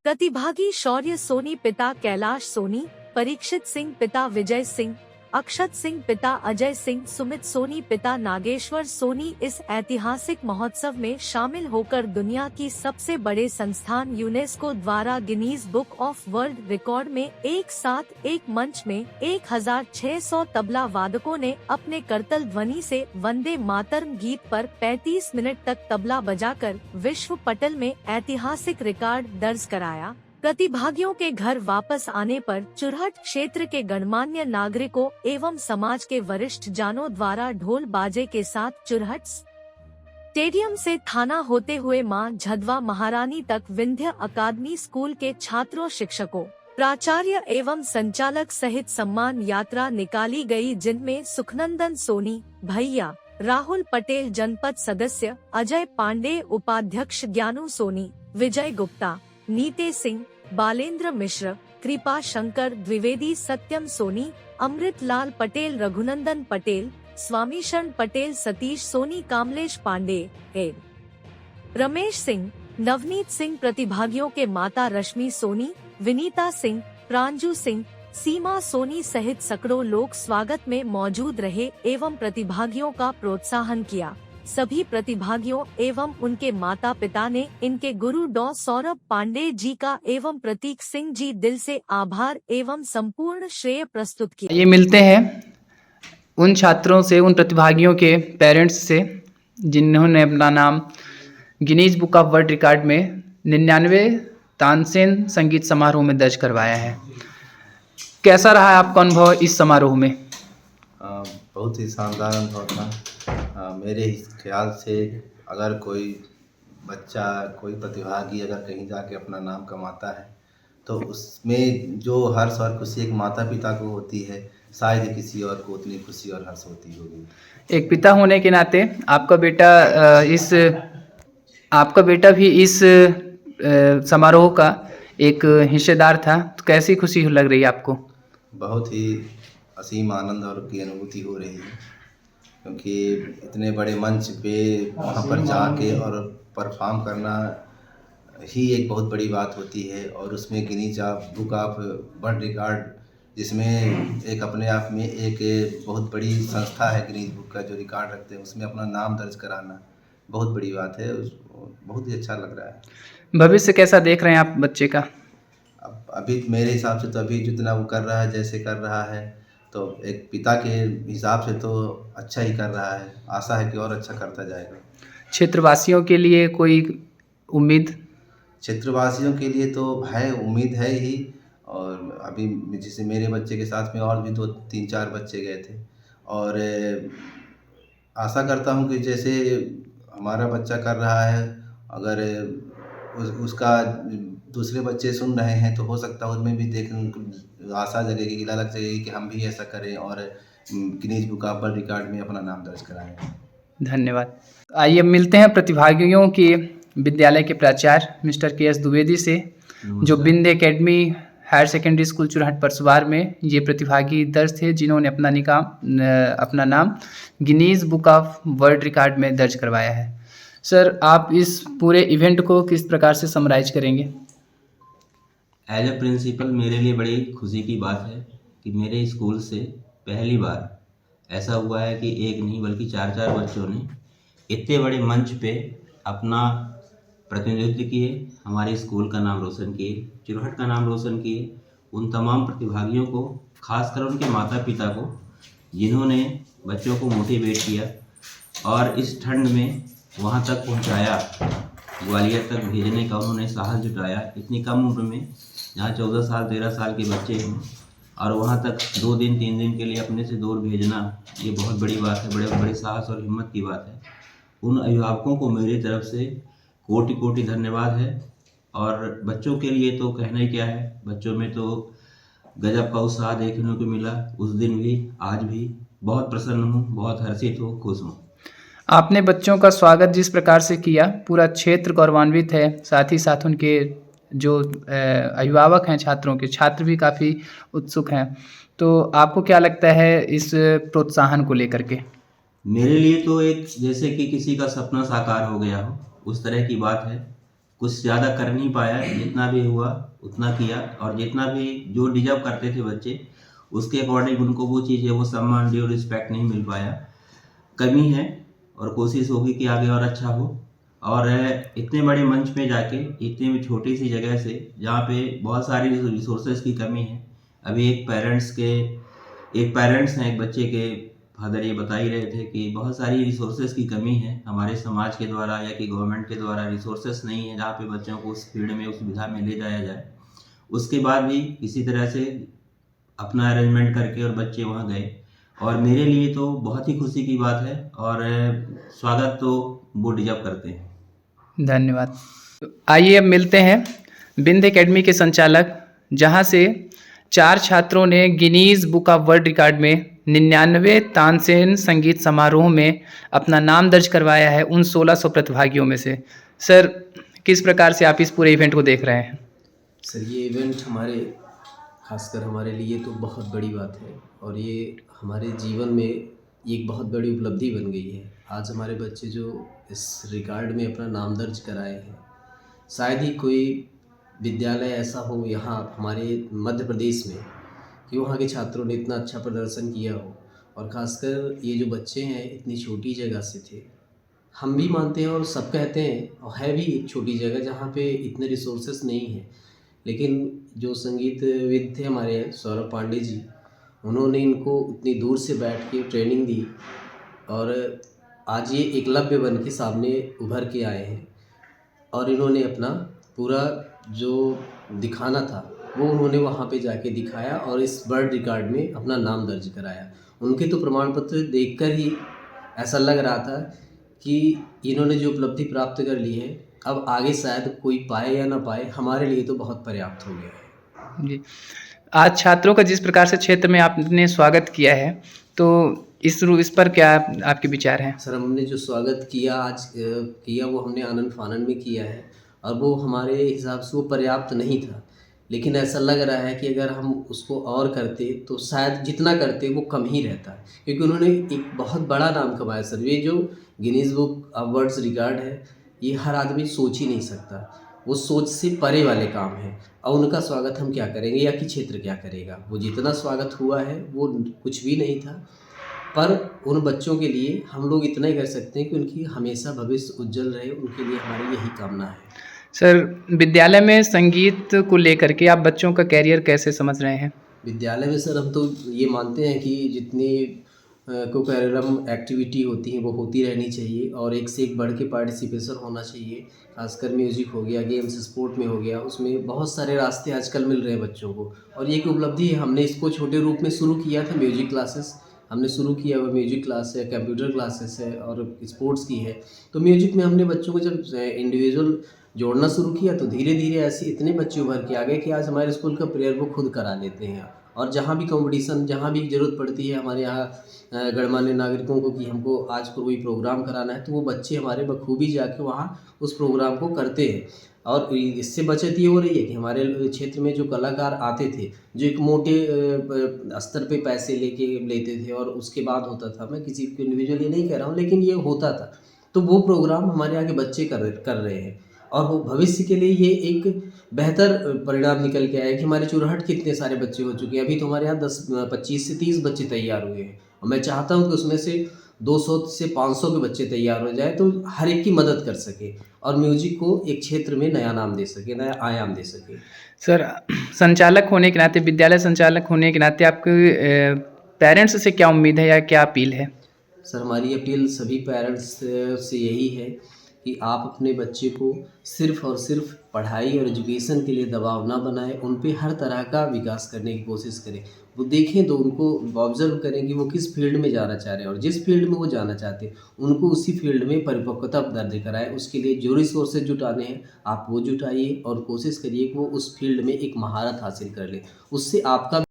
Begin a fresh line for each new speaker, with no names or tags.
प्रतिभागी शौर्य सोनी पिता कैलाश सोनी, परीक्षित सिंह पिता विजय सिंह, अक्षत सिंह पिता अजय सिंह, सुमित सोनी पिता नागेश्वर सोनी इस ऐतिहासिक महोत्सव में शामिल होकर दुनिया की सबसे बड़े संस्थान यूनेस्को द्वारा Guinness book of world record में एक साथ एक मंच में 1600 तबला वादकों ने अपने करतल ध्वनि से वंदे मातरम गीत पर 35 मिनट तक तबला बजाकर विश्व पटल में ऐतिहासिक रिकॉर्ड दर्ज कराया। प्रतिभागियों के घर वापस आने पर चुरहट क्षेत्र के गणमान्य नागरिकों एवं समाज के वरिष्ठ जानों द्वारा ढोल बाजे के साथ चुरहट स्टेडियम से थाना होते हुए मां झदवा महारानी तक विंध्य अकादमी स्कूल के छात्रों, शिक्षकों, प्राचार्य एवं संचालक सहित सम्मान यात्रा निकाली गई, जिनमें सुखनंदन सोनी भैया, राहुल पटेल जनपद सदस्य, अजय पांडे उपाध्यक्ष, ज्ञानू सोनी, विजय गुप्ता, नीते सिंह, बालेंद्र मिश्र, कृपा शंकर द्विवेदी, सत्यम सोनी, अमृत लाल पटेल, रघुनंदन पटेल, स्वामी शरण पटेल, सतीश सोनी, कामलेश पांडे, रमेश सिंह, नवनीत सिंह। प्रतिभागियों के माता रश्मि सोनी, विनीता सिंह, प्रांजू सिंह, सीमा सोनी सहित सैकड़ों लोग स्वागत में मौजूद रहे एवं प्रतिभागियों का प्रोत्साहन किया। सभी प्रतिभागियों एवं उनके माता पिता ने इनके गुरु डॉ सौरभ पांडे जी का एवं प्रतीक सिंह जी दिल से आभार एवं संपूर्ण श्रेय प्रस्तुत किया।
ये मिलते हैं उन छात्रों से, उन प्रतिभागियों के पेरेंट्स से जिन्होंने अपना नाम Guinness book of world record में 99 तानसेन संगीत समारोह में दर्ज करवाया है। कैसा रहा आपका अनुभव इस समारोह में?
बहुत ही शानदार अनुभव था। मेरे ख्याल से अगर कोई बच्चा, कोई प्रतिभागी अगर कहीं जाके अपना नाम कमाता है तो उसमें जो हर्ष और खुशी एक माता पिता को होती है, शायद किसी और को उतनी खुशी और हर्ष होती होगी।
एक पिता होने के नाते आपका बेटा भी इस समारोह का एक हिस्सेदार था, तो कैसी खुशी लग रही है आपको?
बहुत ही असीम आनंद और की अनुभूति हो रही है, क्योंकि इतने बड़े मंच पे वहाँ पर जाके और परफॉर्म करना ही एक बहुत बड़ी बात होती है। और उसमें Guinness book of world record, जिसमें एक अपने आप में एक बहुत बड़ी संस्था है गिनीज बुक का, जो रिकॉर्ड रखते हैं, उसमें अपना नाम दर्ज कराना बहुत बड़ी बात है। बहुत ही अच्छा लग रहा है।
भविष्य कैसा देख रहे हैं आप बच्चे का?
अभी मेरे हिसाब से तो अभी जितना वो कर रहा है, जैसे कर रहा है, तो एक पिता के हिसाब से तो अच्छा ही कर रहा है। आशा है कि और अच्छा करता जाएगा।
क्षेत्रवासियों के लिए कोई उम्मीद?
क्षेत्रवासियों के लिए तो है, उम्मीद है ही। और अभी जैसे मेरे बच्चे के साथ में और भी 2-3-4 बच्चे गए थे, और आशा करता हूँ कि जैसे हमारा बच्चा कर रहा है, अगर उसका दूसरे बच्चे सुन रहे हैं तो हो सकता है उनमें भी देख आशा जगेगी, लालच जगेगी कि हम भी ऐसा करें और Guinness book of world record में अपना नाम दर्ज कराएं।
धन्यवाद। आइए मिलते हैं प्रतिभागियों के विद्यालय के प्राचार्य मिस्टर के एस द्विवेदी से, जो Bind academy higher secondary school Churhat Parsawar में ये प्रतिभागी दर्ज थे, जिन्होंने अपना नाम Guinness book of world record में दर्ज करवाया है। सर, आप इस पूरे इवेंट को किस प्रकार से समराइज करेंगे?
एज ए प्रिंसिपल मेरे लिए बड़ी खुशी की बात है कि मेरे स्कूल से पहली बार ऐसा हुआ है कि एक नहीं बल्कि 4 बच्चों ने इतने बड़े मंच पे अपना प्रतिनिधित्व किए, हमारे स्कूल का नाम रोशन किए, चुरहट का नाम रोशन किए। उन तमाम प्रतिभागियों को, खासकर उनके माता पिता को, जिन्होंने बच्चों को मोटिवेट किया और इस ठंड में वहाँ तक पहुँचाया, ग्वालियर तक भेजने का उन्होंने साहस जुटाया। इतनी कम उम्र में, जहाँ 14 साल 13 साल के बच्चे हैं, और वहाँ तक 2 दिन 3 दिन के लिए अपने से दूर भेजना, ये बहुत बड़ी बात है, बड़े साहस और हिम्मत की बात है। उन अभिभावकों को मेरी तरफ से कोटि कोटि धन्यवाद है। और बच्चों के लिए तो कहना ही क्या है, बच्चों में तो गजब का उत्साह देखने को मिला। उस दिन भी आज भी बहुत प्रसन्न हूँ, बहुत हर्षित हूँ, खुश हूँ।
आपने बच्चों का स्वागत जिस प्रकार से किया, पूरा क्षेत्र गौरवान्वित है। साथ ही साथ उनके जो अभिभावक हैं छात्रों के, छात्र भी काफ़ी उत्सुक हैं। तो आपको क्या लगता है इस प्रोत्साहन को लेकर के?
मेरे लिए तो एक जैसे कि किसी का सपना साकार हो गया हो, उस तरह की बात है। कुछ ज़्यादा कर नहीं पाया, जितना भी हुआ उतना किया, और जितना भी जो डिजर्व करते थे बच्चे उसके अकॉर्डिंग उनको वो चीज़ें, वो सम्मान, ड्यू रिस्पेक्ट नहीं मिल पाया। कमी है और कोशिश होगी कि आगे और अच्छा हो। और इतने बड़े मंच में जाके, इतने छोटी सी जगह से जहाँ पे बहुत सारी रिसोर्सेज की कमी है, अभी एक पेरेंट्स हैं, एक बच्चे के फादर ये बता ही रहे थे कि बहुत सारी रिसोर्सेज की कमी है हमारे समाज के द्वारा या कि गवर्नमेंट के द्वारा रिसोर्सेज नहीं है जहाँ पे बच्चों को उस फील्ड में, उस विधा में ले जाया जाए। उसके बाद भी किसी तरह से अपना अरेंजमेंट करके और बच्चे वहाँ गए, और मेरे लिए तो बहुत ही खुशी की बात है, और स्वागत तो वो डिजर्व करते हैं।
धन्यवाद। आइए अब मिलते हैं बिंद एकेडमी के संचालक, जहां से 4 छात्रों ने Guinness book of world record में 99 तानसेन संगीत समारोह में अपना नाम दर्ज करवाया है उन 1600 प्रतिभागियों में से। सर, किस प्रकार से आप इस पूरे इवेंट को देख रहे हैं?
सर, ये इवेंट खासकर हमारे लिए तो बहुत बड़ी बात है, और ये हमारे जीवन में एक बहुत बड़ी उपलब्धि बन गई है। आज हमारे बच्चे जो इस रिकॉर्ड में अपना नाम दर्ज कराए हैं, शायद ही कोई विद्यालय ऐसा हो यहाँ हमारे मध्य प्रदेश में कि वहाँ के छात्रों ने इतना अच्छा प्रदर्शन किया हो। और ख़ासकर ये जो बच्चे हैं इतनी छोटी जगह से थे, हम भी मानते हैं और सब कहते हैं, और है भी एक छोटी जगह जहाँ पे इतने रिसोर्सेस नहीं हैं, लेकिन जो संगीतविद थे हमारे सौरभ पांडे जी, उन्होंने इनको उतनी दूर से बैठ के ट्रेनिंग दी, और आज ये एकलव्य बन के सामने उभर के आए हैं। और इन्होंने अपना पूरा जो दिखाना था वो उन्होंने वहाँ पे जाके दिखाया और इस वर्ल्ड रिकॉर्ड में अपना नाम दर्ज कराया। उनके तो प्रमाण पत्र देखकर ही ऐसा लग रहा था कि इन्होंने जो उपलब्धि प्राप्त कर ली है, अब आगे शायद कोई पाए या ना पाए, हमारे लिए तो बहुत पर्याप्त हो गया है।
जी, आज छात्रों का जिस प्रकार से क्षेत्र में आपने स्वागत किया है, तो इस पर क्या आपके विचार हैं?
सर, हमने जो स्वागत किया आज किया वो हमने आनंद फानन में किया है, और वो हमारे हिसाब से वो पर्याप्त नहीं था, लेकिन ऐसा लग रहा है कि अगर हम उसको और करते तो शायद जितना करते वो कम ही रहता, क्योंकि उन्होंने एक बहुत बड़ा नाम कमाया। सर, ये जो Guinness book of world record है, ये हर आदमी सोच ही नहीं सकता, वो सोच से परे वाले काम है। और उनका स्वागत हम क्या करेंगे या कि क्षेत्र क्या करेगा? वो जितना स्वागत हुआ है वो कुछ भी नहीं था, पर उन बच्चों के लिए हम लोग इतना ही कर सकते हैं कि उनकी हमेशा भविष्य उज्जवल रहे, उनके लिए हमारी यही कामना है।
सर, विद्यालय में संगीत को लेकर के आप बच्चों का कैरियर कैसे समझ रहे हैं?
विद्यालय में सर हम तो ये मानते हैं कि जितनी कोकरिकुलम एक्टिविटी होती हैं वो होती रहनी चाहिए, और एक से एक बढ़ के पार्टिसिपेशन होना चाहिए। खासकर म्यूज़िक हो गया, गेम्स स्पोर्ट में हो गया, उसमें बहुत सारे रास्ते आजकल मिल रहे हैं बच्चों को, और ये एक उपलब्धि है। हमने इसको छोटे रूप में शुरू किया था, म्यूजिक क्लासेस हमने शुरू किया हुआ, म्यूजिक क्लास है, कंप्यूटर क्लासेस है और स्पोर्ट्स की है। तो म्यूजिक में हमने बच्चों को जब इंडिविजुअल जोड़ना शुरू किया तो धीरे धीरे ऐसे इतने बच्चे उभर के आ गए कि आज हमारे स्कूल का प्रेयर वो खुद करा लेते हैं, और जहाँ भी कंपटीशन, जहाँ भी ज़रूरत पड़ती है हमारे यहाँ गणमान्य नागरिकों को कि हमको आज कोई प्रोग्राम कराना है, तो वो बच्चे हमारे बखूबी जाके वहाँ उस प्रोग्राम को करते हैं। और इससे बचत ये हो रही है कि हमारे क्षेत्र में जो कलाकार आते थे, जो एक मोटे स्तर पे पैसे लेते थे और उसके बाद होता था, मैं किसी को इंडिविजुअल ये नहीं कह रहा हूँ, लेकिन ये होता था, तो वो प्रोग्राम हमारे आगे बच्चे कर रहे हैं, और वो भविष्य के लिए ये एक बेहतर परिणाम निकल के आया कि हमारे चुरहट के इतने सारे बच्चे हो चुके हैं। अभी तो हमारे यहाँ 25 से 30 बच्चे तैयार हुए हैं, और मैं चाहता हूँ कि उसमें से 200 से 500 के बच्चे तैयार हो जाए, तो हर एक की मदद कर सके और म्यूजिक को एक क्षेत्र में नया नाम दे सके, नया आयाम दे सके।
सर, संचालक होने के नाते, विद्यालय संचालक होने के नाते आपके पेरेंट्स से क्या उम्मीद है या क्या अपील है?
सर, हमारी अपील सभी पेरेंट्स से यही है कि आप अपने बच्चे को सिर्फ़ और सिर्फ पढ़ाई और एजुकेशन के लिए दबाव ना बनाएं, उन पे हर तरह का विकास करने की कोशिश करें। वो देखें तो उनको ऑब्जर्व करें कि वो किस फील्ड में जाना चाह रहे हैं, और जिस फील्ड में वो जाना चाहते हैं उनको उसी फील्ड में परिपक्वता दर्ज कराएं। उसके लिए जो रिसोर्सेज जुटाने हैं आप वो जुटाइए, और कोशिश करिए कि वो उस फील्ड में एक महारत हासिल कर ले। उससे आपका